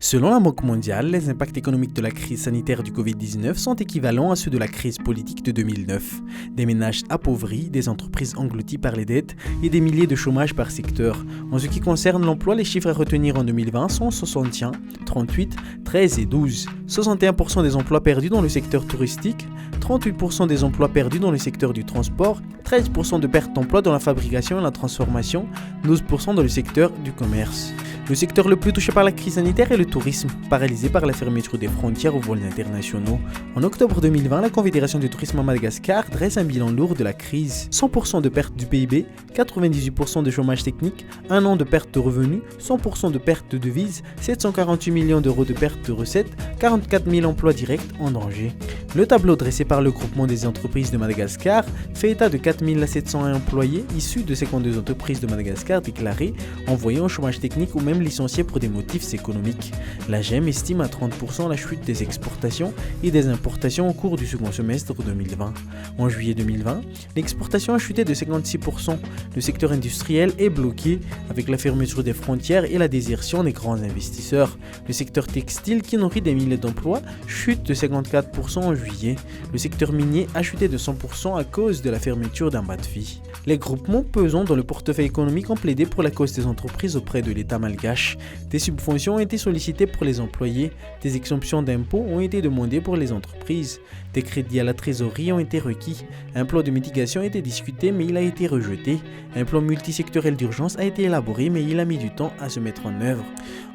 Selon la Banque mondiale, les impacts économiques de la crise sanitaire du Covid-19 sont équivalents à ceux de la crise politique de 2009. Des ménages appauvris, des entreprises englouties par les dettes et des milliers de chômages par secteur. En ce qui concerne l'emploi, les chiffres à retenir en 2020 sont 61, 38, 13 et 12. 61% des emplois perdus dans le secteur touristique, 38% des emplois perdus dans le secteur du transport, 13% de pertes d'emplois dans la fabrication et la transformation, 12% dans le secteur du commerce. Le secteur le plus touché par la crise sanitaire est le tourisme, paralysé par la fermeture des frontières aux vols internationaux. En octobre 2020, la Confédération du tourisme à Madagascar dresse un bilan lourd de la crise. 100% de perte du PIB, 98% de chômage technique, 1 an de perte de revenus, 100% de perte de devises, 748 millions d'euros de perte de recettes, 44 000 emplois directs en danger. Le tableau dressé par le groupement des entreprises de Madagascar fait état de 4 701 employés issus de 52 entreprises de Madagascar déclarés, envoyés au chômage technique ou même licenciés pour des motifs économiques. La GEM estime à 30% la chute des exportations et des importations au cours du second semestre 2020. En juillet 2020, l'exportation a chuté de 56%. Le secteur industriel est bloqué avec la fermeture des frontières et la désertion des grands investisseurs. Le secteur textile, qui nourrit des milliers d'emplois, chute de 54% en juillet. Le secteur minier a chuté de 100% à cause de la fermeture d'un bas de vie. Les groupements pesant dans le portefeuille économique ont plaidé pour la cause des entreprises auprès de l'État malgache. Des subventions ont été sollicitées pour les employés, des exemptions d'impôts ont été demandées pour les entreprises, des crédits à la trésorerie ont été requis, un plan de mitigation a été discuté mais il a été rejeté, un plan multisectoriel d'urgence a été élaboré mais il a mis du temps à se mettre en œuvre.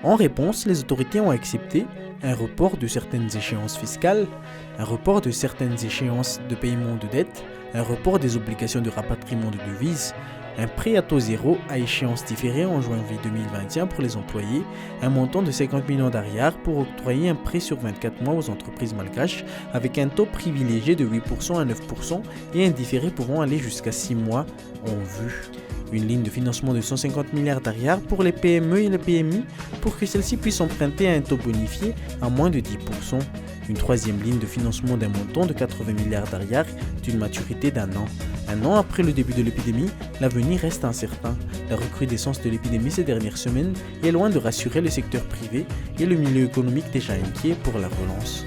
En réponse, les autorités ont accepté un report de certaines échéances fiscales, un report de certaines échéances de paiement de dettes, un report des obligations de rapatriement de devises, un prêt à taux zéro à échéance différée en janvier 2021 pour les employés, un montant de 50 millions d'ariars pour octroyer un prêt sur 24 mois aux entreprises malgaches avec un taux privilégié de 8% à 9% et un différé pouvant aller jusqu'à 6 mois en vue. Une ligne de financement de 150 milliards d'ariars pour les PME et les PMI pour que celles-ci puissent emprunter à un taux bonifié à moins de 10%. Une troisième ligne de financement d'un montant de 80 milliards d'ariars d'une maturité d'un an. Un an après le début de l'épidémie, l'avenir reste incertain. La recrudescence de l'épidémie ces dernières semaines est loin de rassurer le secteur privé et le milieu économique déjà inquiet pour la relance.